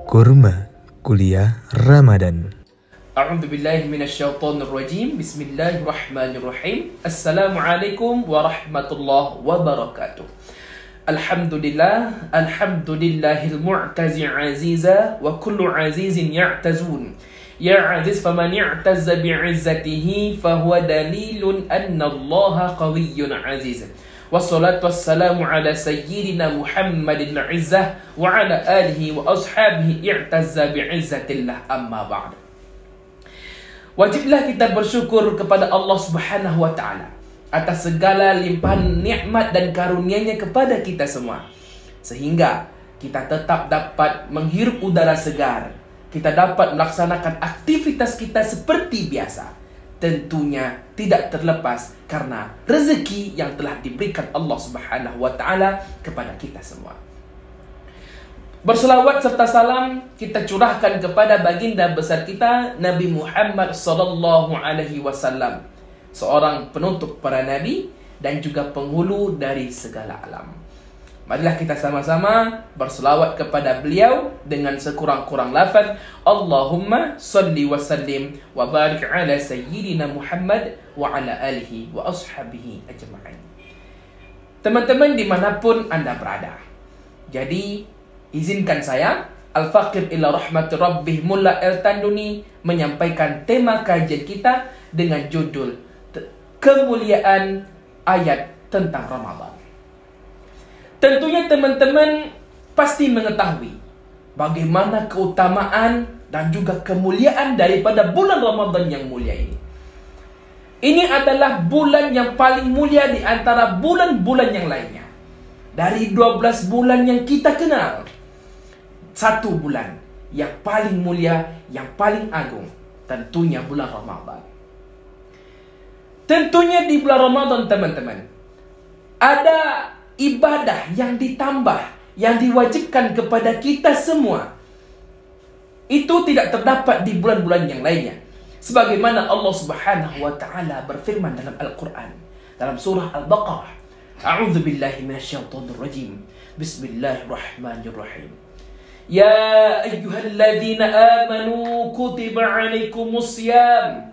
Kurma Kuliah Ramadan. A'udzu billahi minasyaitonir rajim. Bismillahirrahmanirrahim. Assalamualaikum warahmatullahi wabarakatuh. Alhamdulillahil mu'tazi aziza wa kullu azizin ya'tazun. Ya aziz faman i'tazza bi'izzatihi fahuwa dalilun anna Allaha qawiyyun aziz. Wassalatu wassalamu ala sayyidina Muhammadil izzah wa ala alihi wa ashabihi i'tazza bi'izzatillah, amma ba'd. Wajiblah kita bersyukur kepada Allah Subhanahu wa ta'ala atas segala limpahan nikmat dan karunia-Nya kepada kita semua, sehingga kita tetap dapat menghirup udara segar, kita dapat melaksanakan aktivitas kita seperti biasa. Tentunya tidak terlepas karena rezeki yang telah diberikan Allah Subhanahu wa ta'ala kepada kita semua. Berselawat serta salam kita curahkan kepada baginda besar kita Nabi Muhammad sallallahu alaihi wasallam, seorang penutup para nabi dan juga penghulu dari segala alam. Marilah kita sama-sama berselawat kepada beliau dengan sekurang-kurang lafaz Allahumma salli wa sallim wa barik ala sayyidina Muhammad wa ala alihi wa ashabihi ajma'in. Teman-teman dimanapun Anda berada, jadi izinkan saya Al-Faqir ila rahmati rabbih Mulla El-Tanduni menyampaikan tema kajian kita dengan judul Kemuliaan Ayat tentang Ramadan. Tentunya teman-teman pasti mengetahui bagaimana keutamaan dan juga kemuliaan daripada bulan Ramadan yang mulia ini. Ini adalah bulan yang paling mulia di antara bulan-bulan yang lainnya. Dari 12 bulan yang kita kenal, satu bulan yang paling mulia, yang paling agung, tentunya bulan Ramadan. Tentunya di bulan Ramadan teman-teman, ada ibadah yang ditambah, yang diwajibkan kepada kita semua. Itu tidak terdapat di bulan-bulan yang lainnya. Sebagaimana Allah Subhanahu wa ta'ala berfirman dalam Al-Quran, dalam surah Al-Baqarah, A'udzu billahi minasyaitonir rajim. Bismillahirrahmanirrahim. Ya ayyuhalladzina amanu kutiba 'alaikumus syiyam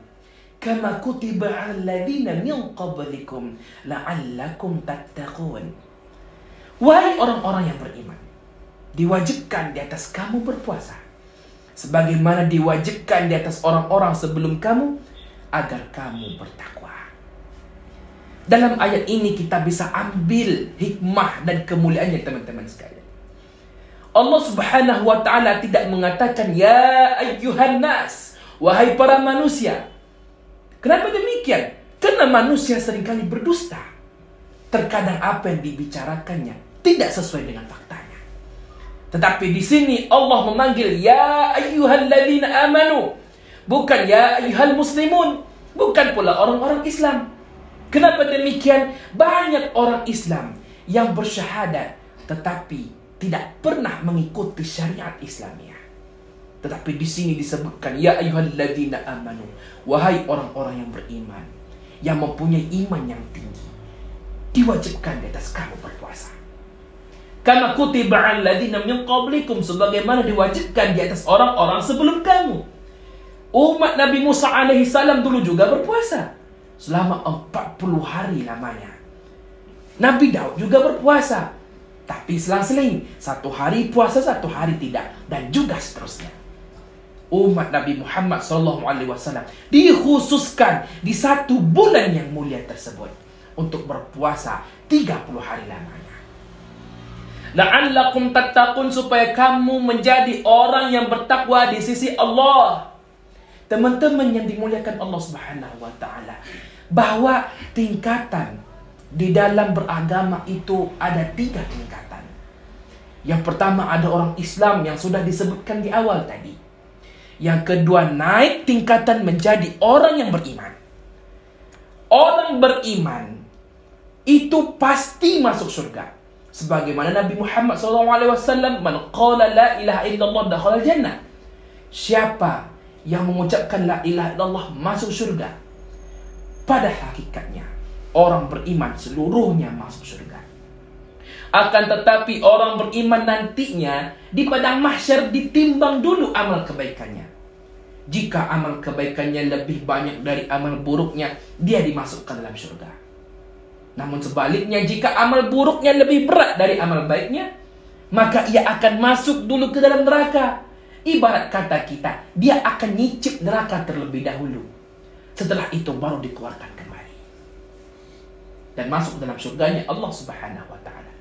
kama kutiba 'alal ladzina min qablikum la'allakum tattaqun. Wahai orang-orang yang beriman, diwajibkan di atas kamu berpuasa sebagaimana diwajibkan di atas orang-orang sebelum kamu agar kamu bertakwa. Dalam ayat ini kita bisa ambil hikmah dan kemuliaannya teman-teman sekalian. Allah Subhanahu wa ta'ala tidak mengatakan ya ayyuhan nas, wahai para manusia. Kenapa demikian? Karena manusia seringkali berdusta. Terkadang apa yang dibicarakannya tidak sesuai dengan faktanya. Tetapi di sini Allah memanggil ya ayyuhalladzina amanu, bukan ya ayyuhal muslimun, bukan pula orang-orang Islam. Kenapa demikian? Banyak orang Islam yang bersyahadat tetapi tidak pernah mengikuti syariat Islamiyah. Tetapi di sini disebutkan ya ayyuhalladzina amanu, wahai orang-orang yang beriman, yang mempunyai iman yang tinggi, diwajibkan di atas kamu berpuasa. Kama kutiba 'alal ladzina min qablikum, sebagaimana diwajibkan di atas orang-orang sebelum kamu. Umat Nabi Musa alaihi salam dulu juga berpuasa selama 40 hari lamanya. Nabi Daud juga berpuasa, tapi selang-seling, satu hari puasa, satu hari tidak, dan juga seterusnya. Umat Nabi Muhammad SAW dikhususkan di satu bulan yang mulia tersebut untuk berpuasa 30 hari lamanya. La'allakum tattaqun, supaya kamu menjadi orang yang bertakwa di sisi Allah. Teman-teman yang dimuliakan Allah Subhanahu wa ta'ala, bahwa tingkatan di dalam beragama itu ada 3 tingkatan. Yang pertama ada orang Islam yang sudah disebutkan di awal tadi. Yang kedua naik tingkatan menjadi orang yang beriman. Orang beriman itu pasti masuk surga. Sebagaimana Nabi Muhammad SAW, man qala la ilaha illallah dakhala jannah. Siapa yang mengucapkan la ilaha illallah masuk surga. Pada hakikatnya orang beriman seluruhnya masuk surga. Akan tetapi orang beriman nantinya di padang mahsyar ditimbang dulu amal kebaikannya. Jika amal kebaikannya lebih banyak dari amal buruknya, dia dimasukkan dalam surga. Namun sebaliknya, jika amal buruknya lebih berat dari amal baiknya, maka ia akan masuk dulu ke dalam neraka. Ibarat kata kita, dia akan nyicip neraka terlebih dahulu. Setelah itu baru dikeluarkan kembali dan masuk dalam surganya Allah Subhanahu wa ta'ala.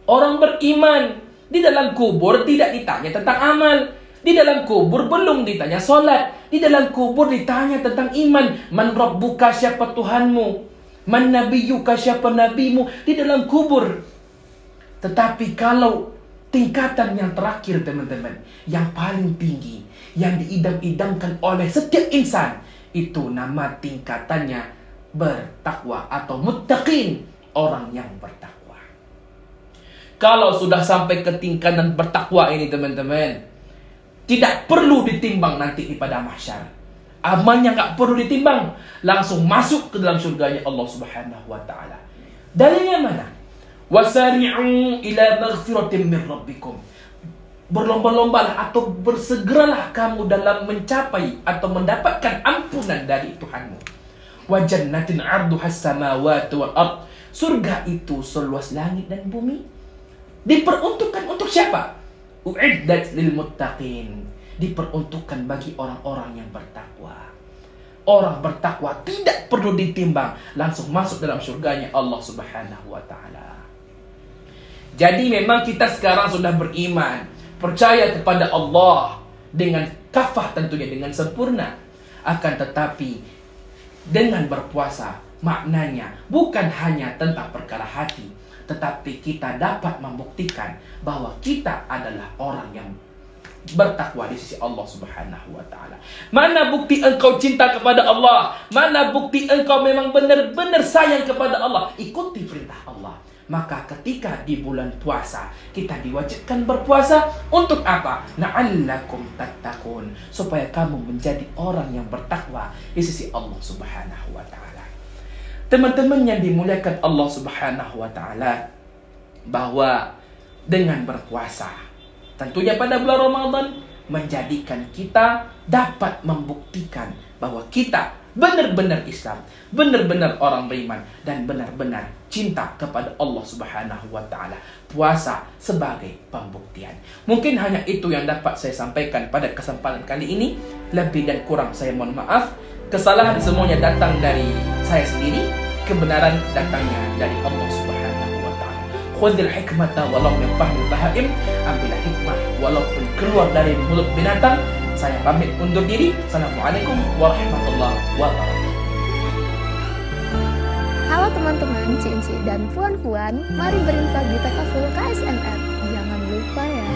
Orang beriman di dalam kubur tidak ditanya tentang amal. Di dalam kubur belum ditanya solat. Di dalam kubur ditanya tentang iman. Man rabbuka, siapa Tuhanmu? Man nabiyuka, siapa nabimu? Di dalam kubur. Tetapi kalau tingkatan yang terakhir teman-teman, yang paling tinggi, yang diidam-idamkan oleh setiap insan, itu nama tingkatannya bertakwa atau muttaqin, orang yang bertakwa. Kalau sudah sampai ke tingkatan bertakwa ini teman-teman, tidak perlu ditimbang nanti di pada mahsyar. Amalnya nggak perlu ditimbang, langsung masuk ke dalam surganya Allah Subhanahu wa ta'ala. Dalilnya mana? Wasari'u ila maghfiratin min rabbikum. Berlomba-lombalah atau bersegeralah kamu dalam mencapai atau mendapatkan ampunan dari Tuhanmu. Wa jannatin 'arduhas samawati wal ard. Surga itu seluas langit dan bumi. Diperuntukkan untuk siapa? U'iddat lil muttaqin. Diperuntukkan bagi orang-orang yang bertakwa. Orang bertakwa tidak perlu ditimbang, langsung masuk dalam surganya Allah Subhanahu wa ta'ala. Jadi memang kita sekarang sudah beriman, percaya kepada Allah dengan kafah tentunya, dengan sempurna. Akan tetapi dengan berpuasa maknanya bukan hanya tentang perkara hati, tetapi kita dapat membuktikan bahwa kita adalah orang yang bertakwa di sisi Allah Subhanahu wa ta'ala. Mana bukti engkau cinta kepada Allah? Mana bukti engkau memang benar-benar sayang kepada Allah? Ikuti perintah Allah. Maka ketika di bulan puasa kita diwajibkan berpuasa untuk apa? La'allakum tattaqun, supaya kamu menjadi orang yang bertakwa di sisi Allah Subhanahu wa ta'ala. Teman-teman yang dimuliakan Allah Subhanahu wa ta'ala, bahwa dengan berpuasa tentunya pada bulan Ramadan menjadikan kita dapat membuktikan bahwa kita benar-benar Islam, benar-benar orang beriman, dan benar-benar cinta kepada Allah Subhanahu wa ta'ala. Puasa sebagai pembuktian. Mungkin hanya itu yang dapat saya sampaikan pada kesempatan kali ini. Lebih dan kurang saya mohon maaf. Kesalahan semuanya datang dari saya sendiri, kebenaran datangnya dari Allah Subhanahu wa ta'ala. Khudhil hikmata walau min fahmil bahaim. Ambillah hikmah walaupun keluar dari mulut binatang. Saya pamit undur diri. Assalamualaikum warahmatullahi wabarakatuh. Halo teman-teman, cincin dan puan-puan, mari berinfak di Takaful KSNR. Jangan lupa ya.